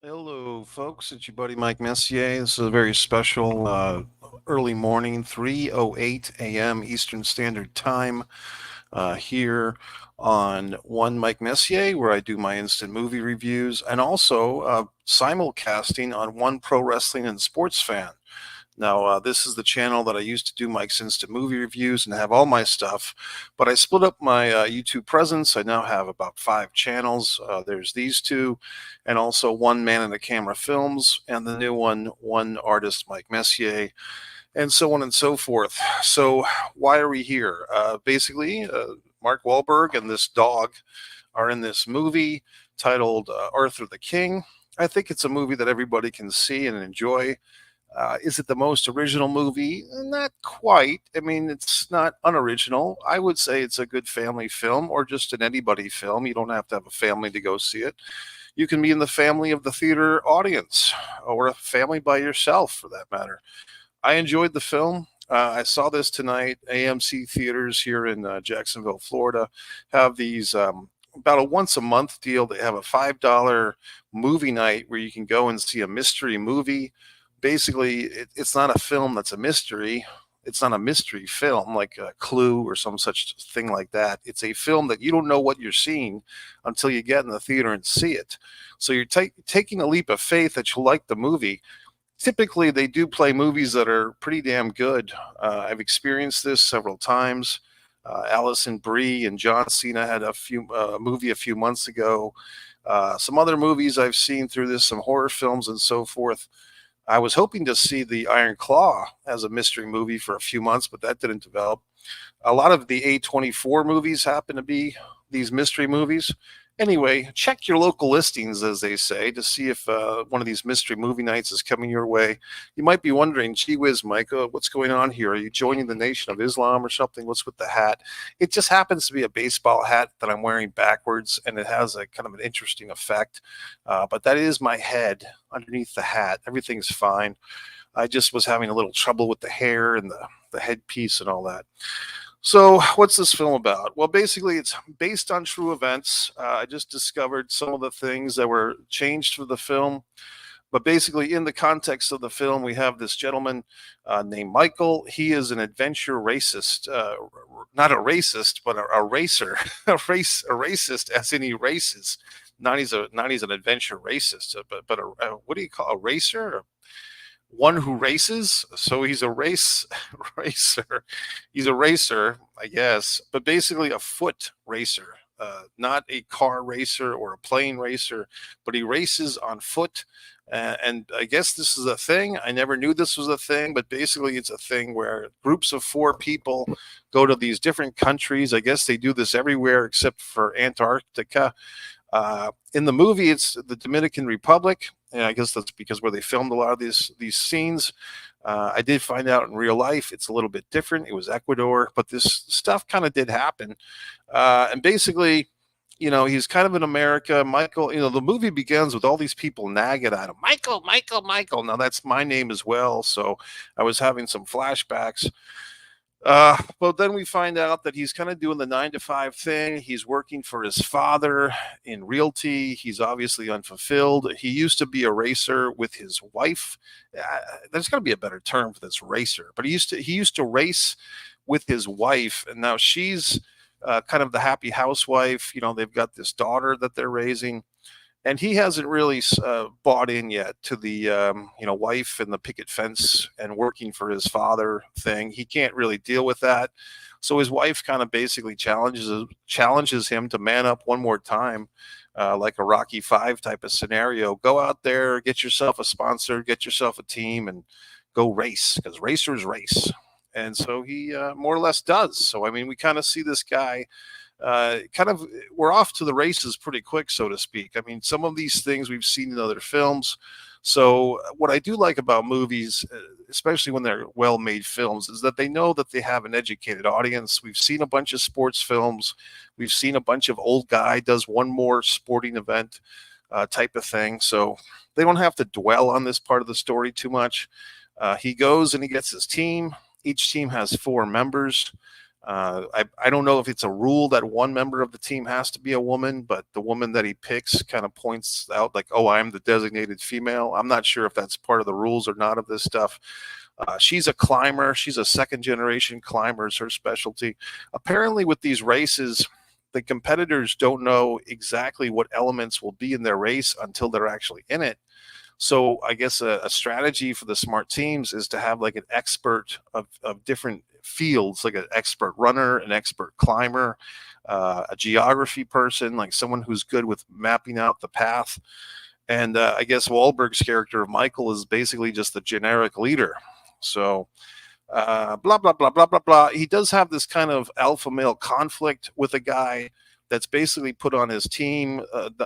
Hello, folks. It's your buddy Mike Messier. This is a very special early morning, 3:08 a.m. Eastern Standard Time here on One Mike Messier, where I do my instant movie reviews, and also simulcasting on One Pro Wrestling and Sports Fan. Now, this is the channel that I used to do Mike's Instant Movie Reviews and have all my stuff, but I split up my YouTube presence. I now have about 5 channels. There's these two, and also One Man in the Camera Films, and the new one, One Artist Mike Messier, and so on and so forth. So, why are we here? Basically, Mark Wahlberg and this dog are in this movie titled Arthur the King. I think it's a movie that everybody can see and enjoy. Is it the most original movie? Not quite. I mean, it's not unoriginal. I would say it's a good family film or just an anybody film. You don't have to have a family to go see it. You can be in the family of the theater audience or a family by yourself for that matter. I enjoyed the film. I saw this tonight. AMC theaters here in Jacksonville, Florida, have these about a once a month deal. They have a $5 movie night where you can go and see a mystery movie. Basically, it's not a film that's a mystery. It's not a mystery film like Clue or some such thing like that. It's a film that you don't know what you're seeing until you get in the theater and see it. So you're taking a leap of faith that you'll like the movie. Typically, they do play movies that are pretty damn good. I've experienced this several times. Allison Brie and John Cena had a movie a few months ago. Some other movies I've seen through this, some horror films and so forth. I was hoping to see the Iron Claw as a mystery movie for a few months, but that didn't develop. A lot of the A24 movies happen to be these mystery movies. Anyway, check your local listings, as they say, to see if one of these mystery movie nights is coming your way. You might be wondering, gee whiz, Micah, what's going on here? Are you joining the Nation of Islam or something? What's with the hat? It just happens to be a baseball hat that I'm wearing backwards, and it has a kind of an interesting effect. But that is my head underneath the hat. Everything's fine. I just was having a little trouble with the hair and the headpiece and all that. So, what's this film about? Well, basically, it's based on true events. I just discovered some of the things that were changed for the film. But basically, in the context of the film, we have this gentleman named Michael. He is an adventure racist, not a racist, but a racer, a racist as in he races. Not he's an adventure racist, but what do you call a racer? One who races. So he's a racer. He's a racer, I guess, but basically a foot racer, not a car racer or a plane racer, but he races on foot. And I guess this is a thing. I never knew this was a thing, but basically it's a thing where groups of 4 people go to these different countries. I guess they do this everywhere except for Antarctica. In the movie, it's the Dominican Republic, and I guess that's because where they filmed a lot of these scenes. I did find out in real life it's a little bit different. It was Ecuador, but this stuff kind of did happen. And basically, he's kind of in America. Michael, the movie begins with all these people nagging at him, Michael, Michael, Michael. Now that's my name as well, so I was having some flashbacks. But then we find out that he's kind of doing the 9 to 5 thing. He's working for his father in realty. He's obviously unfulfilled. He used to be a racer with his wife. There's got to be a better term for this racer, but he used to race with his wife, and now she's kind of the happy housewife. They've got this daughter that they're raising, and he hasn't really bought in yet to the wife and the picket fence and working for his father thing. He can't really deal with that, so his wife kind of basically challenges him to man up one more time, like a Rocky 5 type of scenario. Go out there, get yourself a sponsor, get yourself a team, and go race, because racers race. And so he more or less does. So I mean, we kind of see this guy we're off to the races pretty quick, so to speak. I mean, some of these things we've seen in other films. So what I do like about movies, especially when they're well-made films, is that they know that they have an educated audience. We've seen a bunch of sports films. We've seen a bunch of old guy does one more sporting event type of thing. So they don't have to dwell on this part of the story too much. He goes and he gets his team. Each team has 4 members. I don't know if it's a rule that one member of the team has to be a woman, but the woman that he picks kind of points out like, oh, I'm the designated female. I'm not sure if that's part of the rules or not of this stuff. She's a climber. She's a second generation climber is her specialty. Apparently with these races, the competitors don't know exactly what elements will be in their race until they're actually in it. So I guess a strategy for the smart teams is to have like an expert of different fields, like an expert runner, an expert climber, a geography person, like someone who's good with mapping out the path. And I guess Wahlberg's character of Michael is basically just the generic leader. So blah blah blah blah blah blah. He does have this kind of alpha male conflict with a guy that's basically put on his team,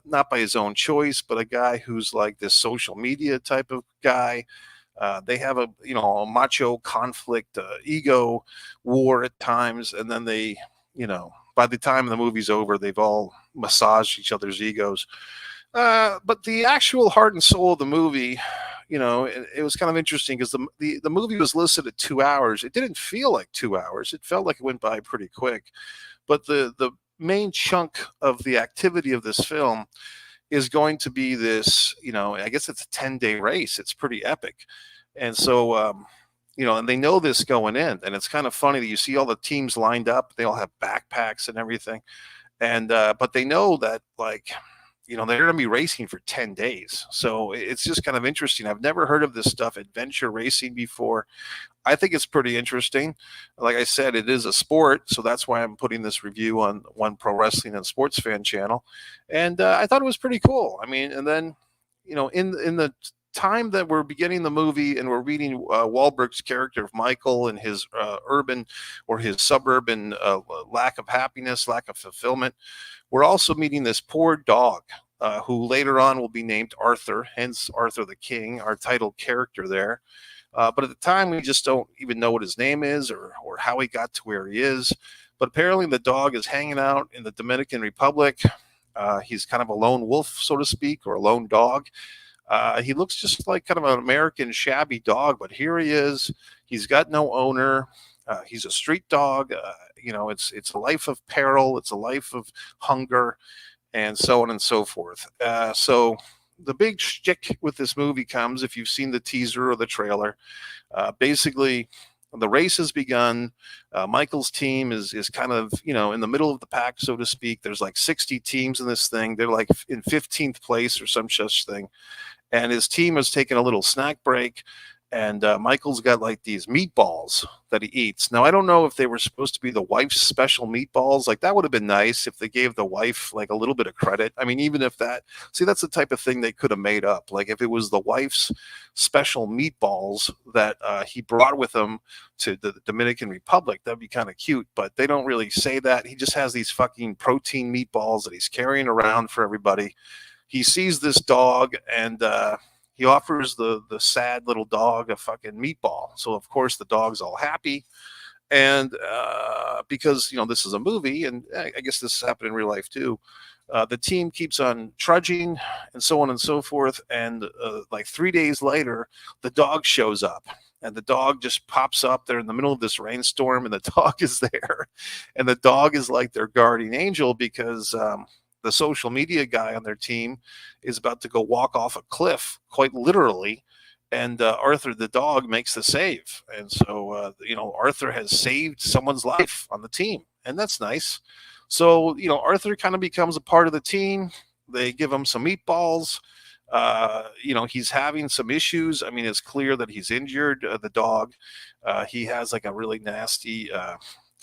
not by his own choice, but a guy who's like this social media type of guy. They have a macho conflict, ego war at times, and then by the time the movie's over, they've all massaged each other's egos. But the actual heart and soul of the movie, it was kind of interesting because the movie was listed at 2 hours. It didn't feel like 2 hours. It felt like it went by pretty quick. But the main chunk of the activity of this film is going to be this, I guess it's a 10-day race. It's pretty epic. And so, and they know this going in. And it's kind of funny that you see all the teams lined up. They all have backpacks and everything. And, but they know that, like, they're going to be racing for 10 days. So it's just kind of interesting. I've never heard of this stuff, adventure racing, before. I think it's pretty interesting. Like I said, it is a sport, so that's why I'm putting this review on One Pro Wrestling and Sports Fan channel. And I thought it was pretty cool. I mean, and then, in the time that we're beginning the movie and we're reading Wahlberg's character of Michael and his urban or his suburban lack of happiness, lack of fulfillment, we're also meeting this poor dog who later on will be named Arthur, hence Arthur the King, our title character there. But at the time, we just don't even know what his name is or how he got to where he is. But apparently the dog is hanging out in the Dominican Republic. He's kind of a lone wolf, so to speak, or a lone dog. He looks just like kind of an American shabby dog, but here he is. He's got no owner. He's a street dog. It's a life of peril. It's a life of hunger, and so on and so forth. So the big shtick with this movie comes if you've seen the teaser or the trailer. Basically, the race has begun. Michael's team is kind of in the middle of the pack, so to speak. There's like 60 teams in this thing. They're like in 15th place or some such thing, and his team has taken a little snack break. And Michael's got like these meatballs that he eats. Now, I don't know if they were supposed to be the wife's special meatballs. Like, that would have been nice if they gave the wife like a little bit of credit. I mean, even if that's the type of thing they could have made up. Like, if it was the wife's special meatballs that he brought with him to the Dominican Republic, that'd be kind of cute. But they don't really say that. He just has these fucking protein meatballs that he's carrying around for everybody. He sees this dog and, he offers the sad little dog a fucking meatball. So, of course, the dog's all happy. And because, this is a movie, and I guess this happened in real life too, the team keeps on trudging and so on and so forth. And like 3 days later, the dog shows up. And the dog just pops up there in the middle of this rainstorm, and the dog is there. And the dog is like their guardian angel because the social media guy on their team is about to go walk off a cliff, quite literally. And Arthur, the dog, makes the save. And so, Arthur has saved someone's life on the team. And that's nice. So, Arthur kind of becomes a part of the team. They give him some meatballs. He's having some issues. I mean, it's clear that he's injured, the dog. He has like a really nasty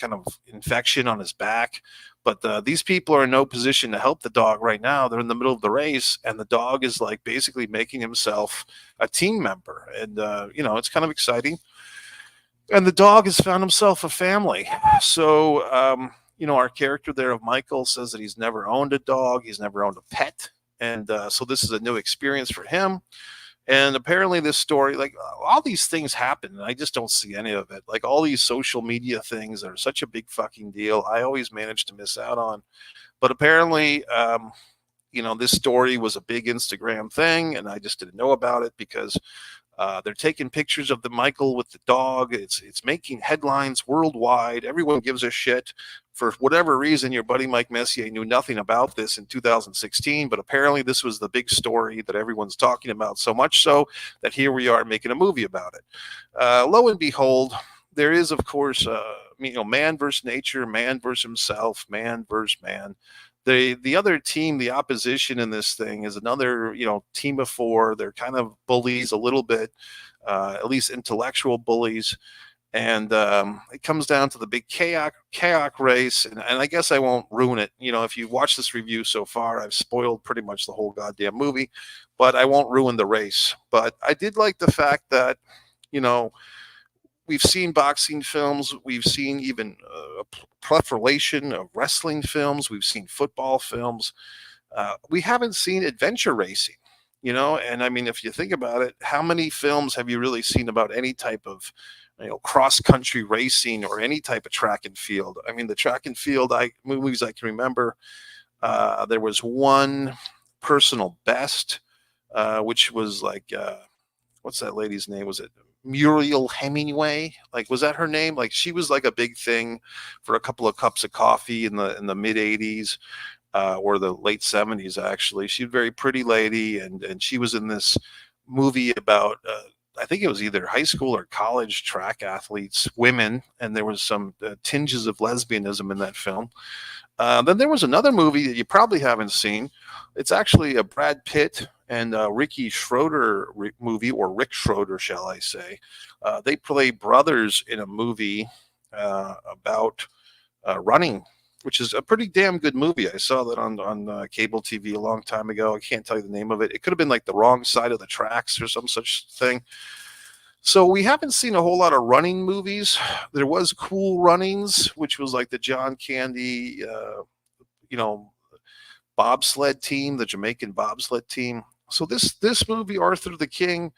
kind of infection on his back. But these people are in no position to help the dog right now. They're in the middle of the race, and the dog is like basically making himself a team member. And, it's kind of exciting. And the dog has found himself a family. So, our character there of Michael says that he's never owned a dog. He's never owned a pet. And so this is a new experience for him. And apparently this story, like all these things happen, and I just don't see any of it. Like all these social media things are such a big fucking deal. I always manage to miss out on. But apparently, this story was a big Instagram thing, and I just didn't know about it because They're taking pictures of the Michael with the dog. It's making headlines worldwide. Everyone gives a shit. For whatever reason, your buddy Mike Messier knew nothing about this in 2016, but apparently this was the big story that everyone's talking about, so much so that here we are making a movie about it. Lo and behold, there is, of course, man versus nature, man versus himself, man versus man. The other team, the opposition in this thing, is another team of four. They're kind of bullies a little bit, at least intellectual bullies, and it comes down to the big kayak race. And I guess I won't ruin it. If you watch this review so far, I've spoiled pretty much the whole goddamn movie, but I won't ruin the race. But I did like the fact that you know we've seen boxing films, we've seen even a proliferation of wrestling films, we've seen football films. We haven't seen adventure racing, and I mean, if you think about it, how many films have you really seen about any type of cross country racing or any type of track and field? I mean, the track and field movies I can remember, there was one personal best, which was like, what's that lady's name? Was it Muriel Hemingway? Like, was that her name? Like, she was like a big thing for a couple of cups of coffee in the mid '80s, or the late '70s. Actually, she's a very pretty lady, and she was in this movie about. I think it was either high school or college track athletes, women, and there was some tinges of lesbianism in that film. Then there was another movie that you probably haven't seen. It's actually a Brad Pitt and Ricky Schroeder movie, or Rick Schroeder, shall I say. They play brothers in a movie about running, which is a pretty damn good movie. I saw that on cable TV a long time ago. I can't tell you the name of it. It could have been like The Wrong Side of the Tracks or some such thing. So we haven't seen a whole lot of running movies. There was Cool Runnings, which was like the John Candy, you know, bobsled team, the Jamaican bobsled team. So this movie, Arthur the King,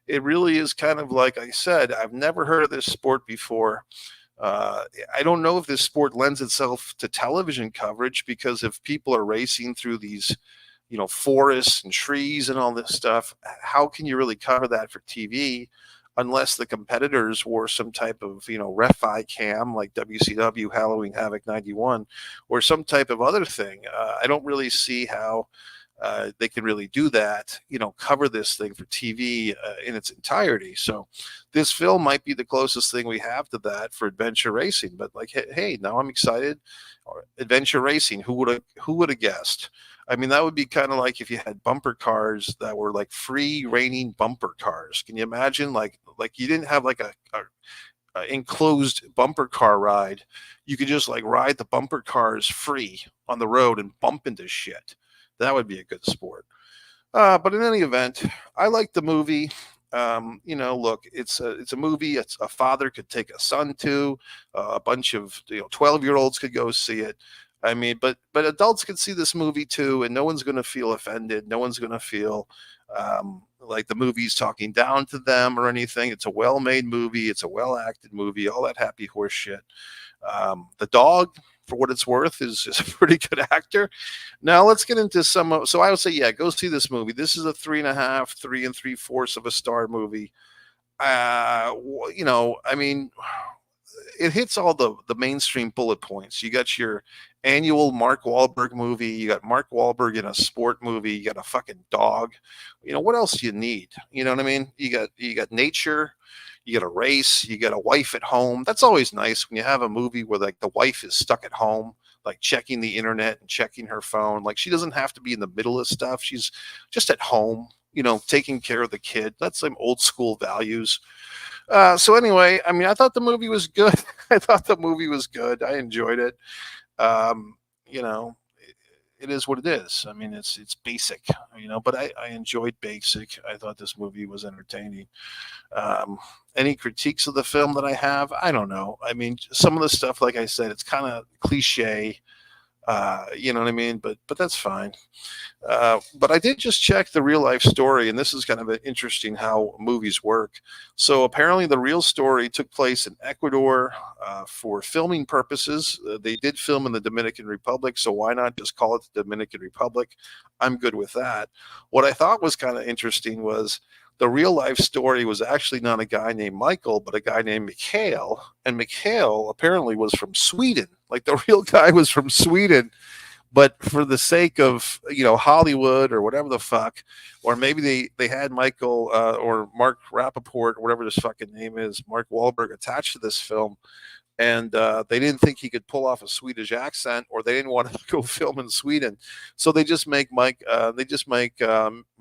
it really is kind of like I said. I've never heard of this sport before. I don't know if this sport lends itself to television coverage, because if people are racing through these, forests and trees and all this stuff, how can you really cover that for TV? Unless the competitors wore some type of, ref cam like WCW Halloween Havoc 91, or some type of other thing. I don't really see how they can really do that, cover this thing for TV in its entirety. So this film might be the closest thing we have to that for adventure racing. But like, hey, now I'm excited. Adventure racing, who would have guessed? I mean, that would be kind of like if you had bumper cars that were like free reigning bumper cars. Can you imagine? Like you didn't have like a enclosed bumper car ride. You could just like ride the bumper cars free on the road and bump into shit. That would be a good sport. But in any event, I like the movie. Look, it's a movie. It's a father could take a son to. A bunch of 12-year-olds could go see it. I mean, but adults can see this movie too, and no one's going to feel offended. No one's going to feel like the movie's talking down to them or anything. It's a well-made movie. It's a well-acted movie. All that happy horse shit. The dog, for what it's worth, is a pretty good actor. Now let's get into some. So I would say, yeah, go see this movie. This is a 3.5, 3 3/4 of a star movie. I mean, it hits all the mainstream bullet points. You got your annual Mark Wahlberg movie. You got Mark Wahlberg in a sport movie. You got a fucking dog. What else do you need? You know what I mean? You got nature. You got a race. You got a wife at home. That's always nice when you have a movie where like the wife is stuck at home, like checking the internet and checking her phone. Like she doesn't have to be in the middle of stuff. She's just at home, taking care of the kid. That's some old school values. So anyway, I mean, I thought the movie was good. I thought the movie was good. I enjoyed it. Um, you know, it is what it is. I mean, it's basic, but I enjoyed basic. I thought this movie was entertaining. Any critiques of the film that I have? I don't know. I mean, some of the stuff, like I said, it's kind of cliche. You know what I mean? But that's fine. But I did just check the real life story, and this is kind of interesting how movies work. So apparently, the real story took place in Ecuador for filming purposes. They did film in the Dominican Republic, so why not just call it the Dominican Republic? I'm good with that. What I thought was kind of interesting was The real life story was actually not a guy named Michael, but a guy named Mikhail. And Mikhail apparently was from Sweden. Like the real guy was from Sweden, but for the sake of Hollywood or whatever the fuck, or maybe they had Michael or Mark Rappaport or whatever this fucking name is, Mark Wahlberg, attached to this film, and they didn't think he could pull off a Swedish accent, or they didn't want to go film in Sweden, so they just make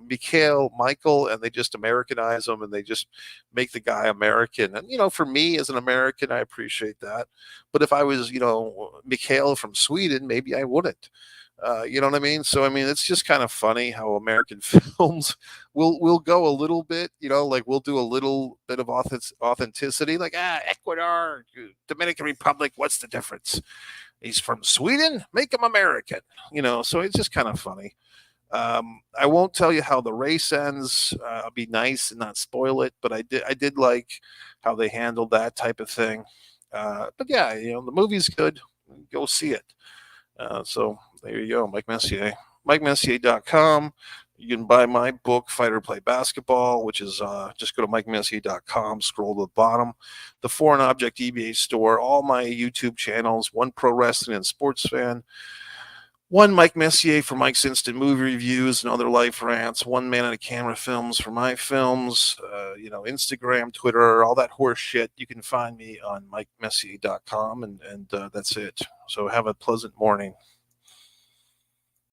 Mikhail Michael, and they just Americanize him, and they just make the guy American. And for me as an American, I appreciate that, but if I was Mikhail from Sweden, maybe I wouldn't. You know what I mean? So I mean, it's just kind of funny how American films will go a little bit, like we'll do a little bit of authenticity, like Ecuador, Dominican Republic. What's the difference? He's from Sweden, make him American. So it's just kind of funny. I won't tell you how the race ends. I'll be nice and not spoil it, but I did like how they handled that type of thing. But yeah, the movie's good. Go see it. So there you go, Mike Messier. MikeMessier.com. You can buy my book, Fight or Play Basketball, which is just go to MikeMessier.com, scroll to the bottom. The Foreign Object eBay store, all my YouTube channels, One Pro Wrestling and Sports Fan, One Mike Messier for Mike's Instant Movie Reviews and other life rants, One Man and a Camera Films for my films, Instagram, Twitter, all that horse shit. You can find me on MikeMessier.com, and that's it. So have a pleasant morning.